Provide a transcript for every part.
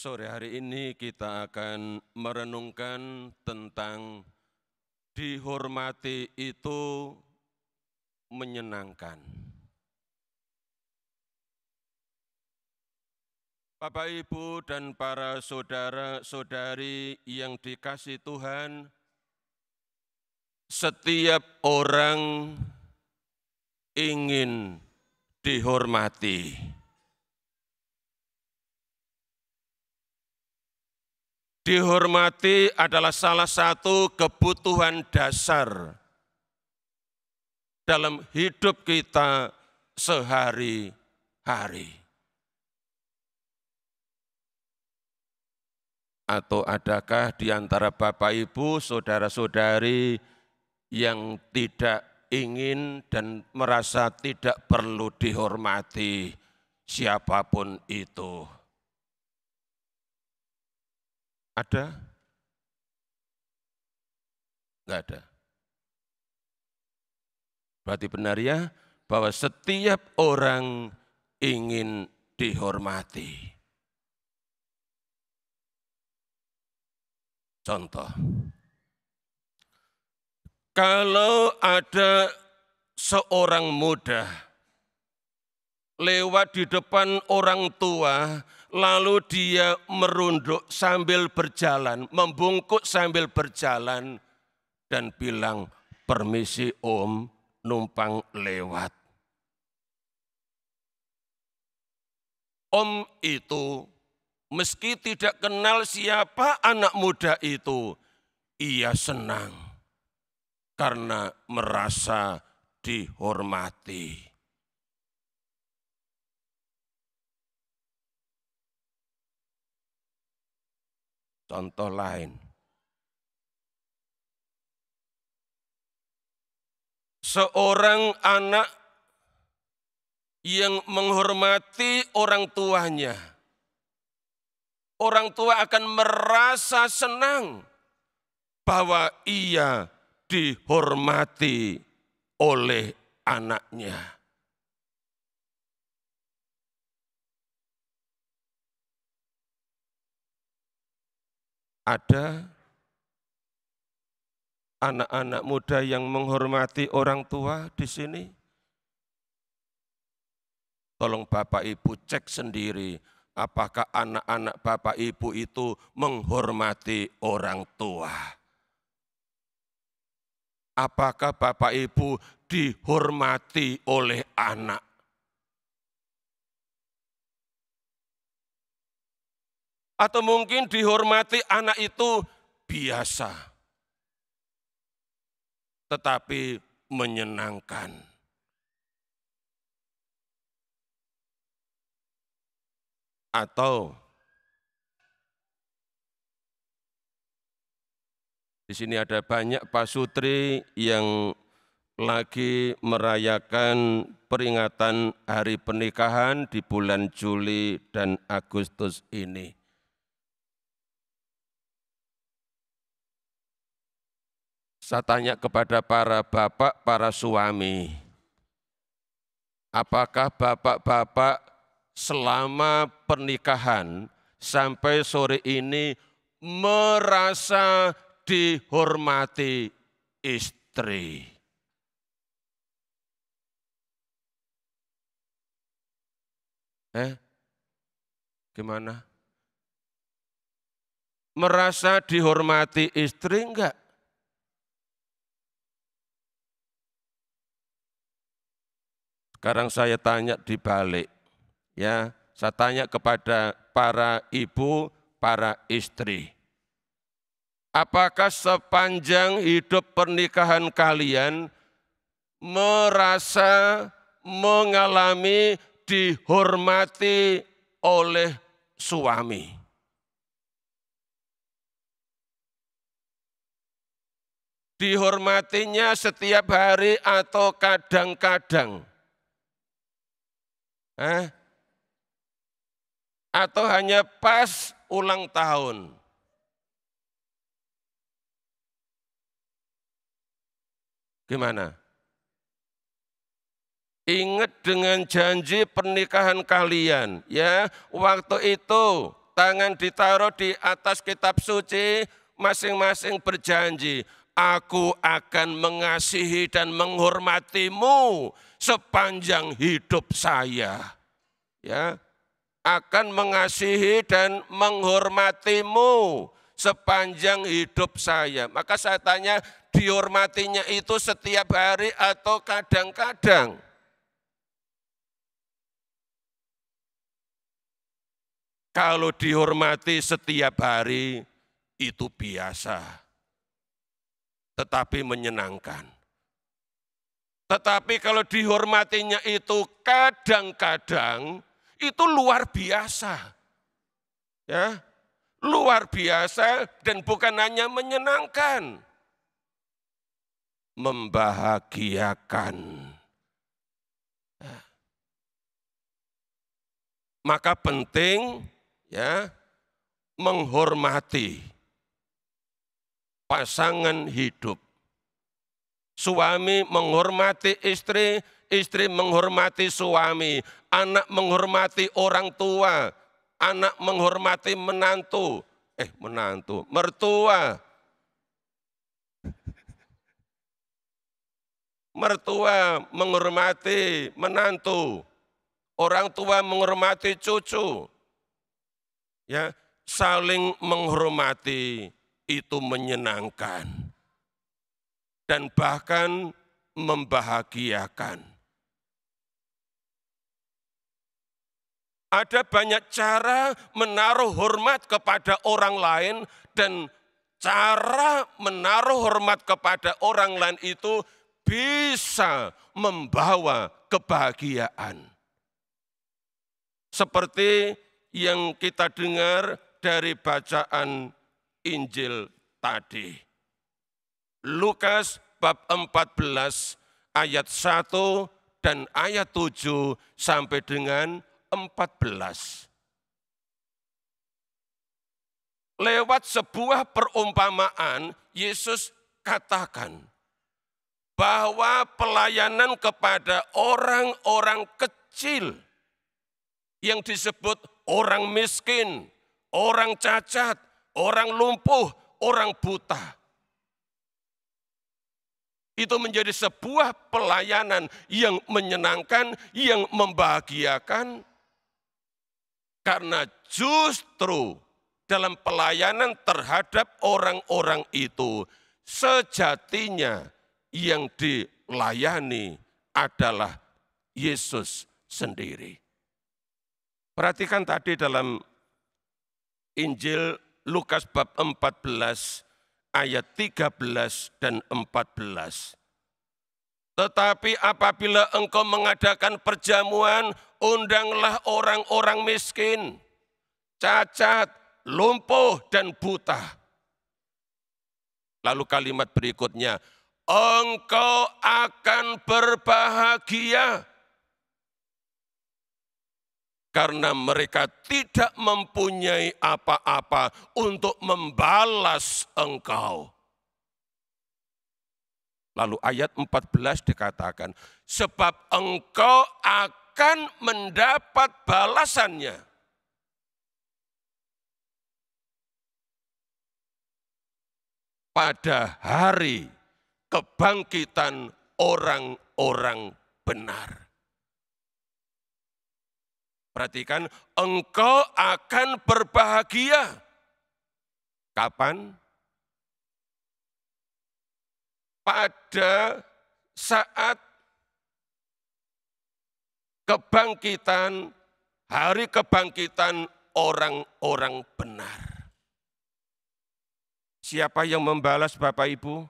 Sore hari ini kita akan merenungkan tentang dihormati itu menyenangkan. Bapak, Ibu, dan para saudara-saudari yang dikasihi Tuhan, setiap orang ingin dihormati. Dihormati adalah salah satu kebutuhan dasar dalam hidup kita sehari-hari. Atau adakah di antara Bapak, Ibu, saudara-saudari yang tidak ingin dan merasa tidak perlu dihormati siapapun itu? Ada? Enggak ada. Berarti benar ya, bahwa setiap orang ingin dihormati. Contoh, kalau ada seorang muda lewat di depan orang tua, lalu dia merunduk sambil berjalan, membungkuk sambil berjalan, dan bilang, "Permisi Om, numpang lewat." Om itu, meski tidak kenal siapa anak muda itu, ia senang karena merasa dihormati. Contoh lain, seorang anak yang menghormati orang tuanya, orang tua akan merasa senang bahwa ia dihormati oleh anaknya. Ada anak-anak muda yang menghormati orang tua di sini? Tolong Bapak Ibu cek sendiri, apakah anak-anak Bapak Ibu itu menghormati orang tua? Apakah Bapak Ibu dihormati oleh anak? Atau mungkin dihormati anak itu biasa, tetapi menyenangkan. Atau di sini ada banyak pasutri yang lagi merayakan peringatan hari pernikahan di bulan Juli dan Agustus ini. Saya tanya kepada para bapak, para suami, apakah bapak-bapak selama pernikahan sampai sore ini merasa dihormati istri? Gimana? Merasa dihormati istri enggak? Sekarang saya tanya dibalik, ya, saya tanya kepada para ibu, para istri. Apakah sepanjang hidup pernikahan kalian merasa mengalami dihormati oleh suami? Dihormatinya setiap hari atau kadang-kadang? Atau hanya pas ulang tahun? Gimana? Ingat dengan janji pernikahan kalian, ya, waktu itu tangan ditaruh di atas kitab suci, masing-masing berjanji, aku akan mengasihi dan menghormatimu sepanjang hidup saya. Ya, akan mengasihi dan menghormatimu sepanjang hidup saya. Maka saya tanya, dihormatinya itu setiap hari atau kadang-kadang? Kalau dihormati setiap hari, itu biasa, tetapi menyenangkan. Tetapi kalau dihormatinya itu kadang-kadang, itu luar biasa. Ya, luar biasa dan bukan hanya menyenangkan, membahagiakan. Maka penting ya menghormati pasangan hidup. Suami menghormati istri, istri menghormati suami, anak menghormati orang tua, anak menghormati mertua. Mertua menghormati menantu, orang tua menghormati cucu. Ya, saling menghormati itu menyenangkan dan bahkan membahagiakan. Ada banyak cara menaruh hormat kepada orang lain dan cara menaruh hormat kepada orang lain itu bisa membawa kebahagiaan. Seperti yang kita dengar dari bacaan Injil tadi. Lukas bab 14 ayat 1 dan ayat 7 sampai dengan 14. Lewat sebuah perumpamaan, Yesus katakan bahwa pelayanan kepada orang-orang kecil yang disebut orang miskin, orang cacat, orang lumpuh, orang buta. Itu menjadi sebuah pelayanan yang menyenangkan, yang membahagiakan. Karena justru dalam pelayanan terhadap orang-orang itu, sejatinya yang dilayani adalah Yesus sendiri. Perhatikan tadi dalam Injil Lukas bab 14 ayat 13 dan 14. Tetapi apabila engkau mengadakan perjamuan, undanglah orang-orang miskin, cacat, lumpuh, dan buta. Lalu kalimat berikutnya, engkau akan berbahagia karena mereka tidak mempunyai apa-apa untuk membalas engkau. Lalu ayat 14 dikatakan, sebab engkau akan mendapat balasannya. Pada hari kebangkitan orang-orang benar. Perhatikan, engkau akan berbahagia. Kapan? Pada saat kebangkitan, hari kebangkitan orang-orang benar. Siapa yang membalas Bapak Ibu?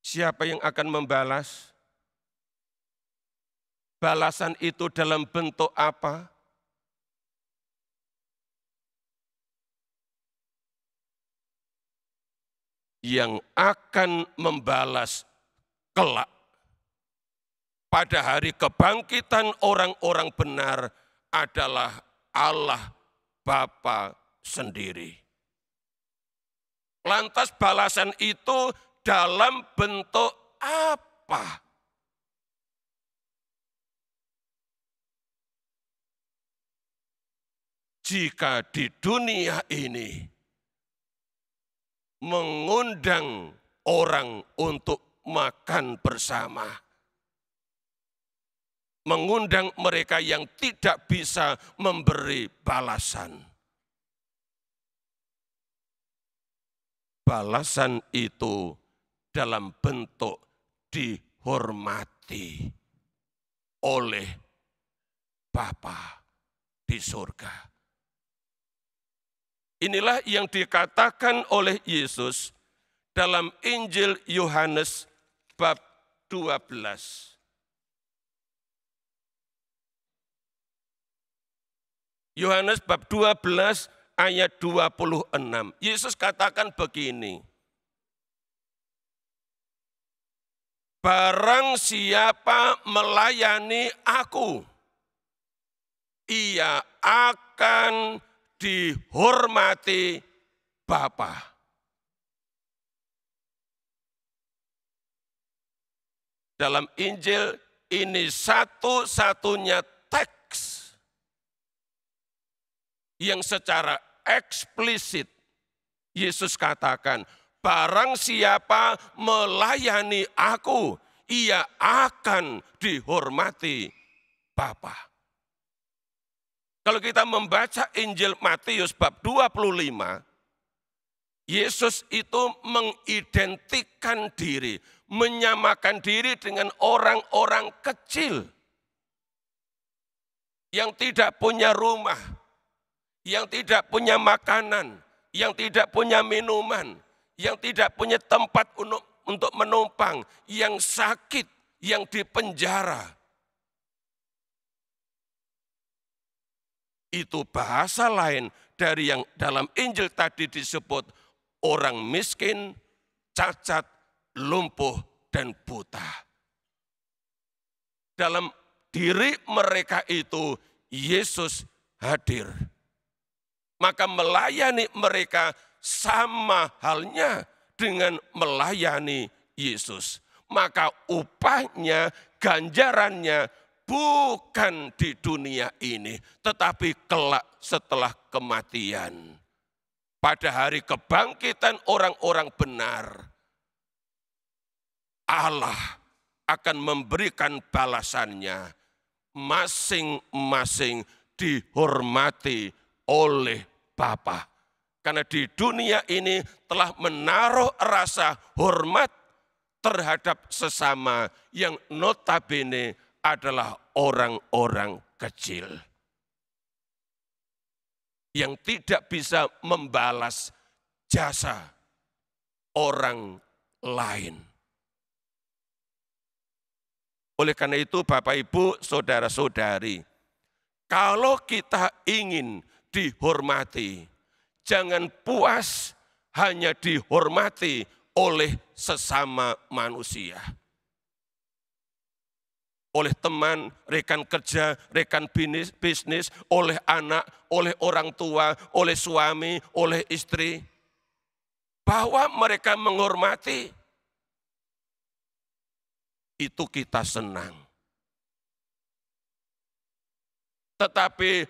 Siapa yang akan membalas? Balasan itu dalam bentuk apa? Yang akan membalas kelak pada hari kebangkitan orang-orang benar adalah Allah Bapa sendiri. Lantas balasan itu dalam bentuk apa? jika di dunia ini mengundang orang untuk makan bersama, mengundang mereka yang tidak bisa memberi balasan. Balasan itu dalam bentuk dihormati oleh Bapa di surga. Inilah yang dikatakan oleh Yesus dalam Injil Yohanes bab 12. Yohanes bab 12 ayat 26. Yesus katakan begini. Barang siapa melayani aku, ia akan dihormati Bapa. Dalam Injil ini satu-satunya teks yang secara eksplisit Yesus katakan, barang siapa melayani aku, ia akan dihormati Bapa. Kalau kita membaca Injil Matius bab 25, Yesus itu mengidentikan diri, menyamakan diri dengan orang-orang kecil yang tidak punya rumah, yang tidak punya makanan, yang tidak punya minuman, yang tidak punya tempat untuk menumpang, yang sakit, yang dipenjara. Itu bahasa lain dari yang dalam Injil tadi disebut orang miskin, cacat, lumpuh, dan buta. Dalam diri mereka itu Yesus hadir. Maka melayani mereka sama halnya dengan melayani Yesus. Maka upahnya, ganjarannya bukan di dunia ini, tetapi kelak setelah kematian. Pada hari kebangkitan orang-orang benar, Allah akan memberikan balasannya. Masing-masing dihormati oleh Bapa. Karena di dunia ini telah menaruh rasa hormat terhadap sesama yang notabene adalah orang-orang kecil. Yang tidak bisa membalas jasa orang lain. Oleh karena itu Bapak Ibu, saudara-saudari, kalau kita ingin dihormati, jangan puas hanya dihormati oleh sesama manusia. Oleh teman, rekan kerja, rekan bisnis, oleh anak, oleh orang tua, oleh suami, oleh istri. Bahwa mereka menghormati, itu kita senang. Tetapi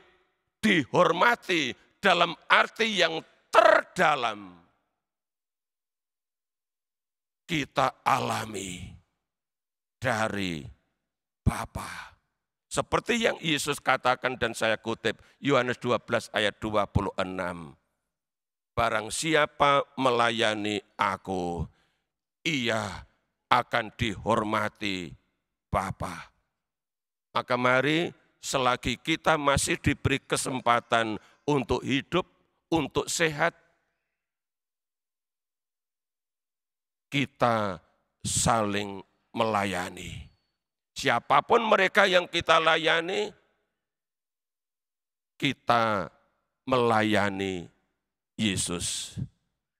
dihormati dalam arti yang terdalam, kita alami dari Bapa. Seperti yang Yesus katakan dan saya kutip Yohanes 12 ayat 26. Barang siapa melayani aku, ia akan dihormati Bapa. Maka mari selagi kita masih diberi kesempatan untuk hidup, untuk sehat, kita saling melayani. Siapapun mereka yang kita layani, kita melayani Yesus.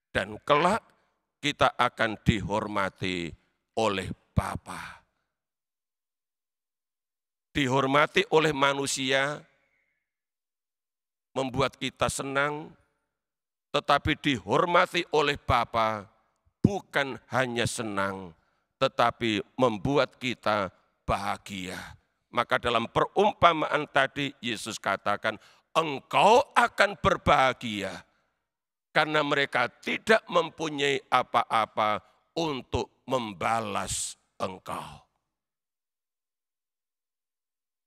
Dan kelak kita akan dihormati oleh Bapa. Dihormati oleh manusia membuat kita senang, tetapi dihormati oleh Bapa bukan hanya senang, tetapi membuat kita bahagia. Maka dalam perumpamaan tadi Yesus katakan, engkau akan berbahagia karena mereka tidak mempunyai apa-apa untuk membalas engkau.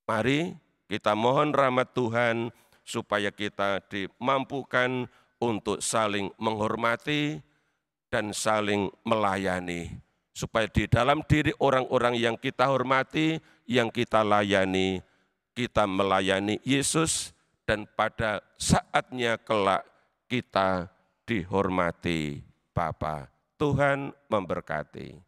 Mari kita mohon rahmat Tuhan supaya kita dimampukan untuk saling menghormati dan saling melayani. Supaya di dalam diri orang-orang yang kita hormati, yang kita layani, kita melayani Yesus dan pada saatnya kelak kita dihormati Bapa. Tuhan memberkati.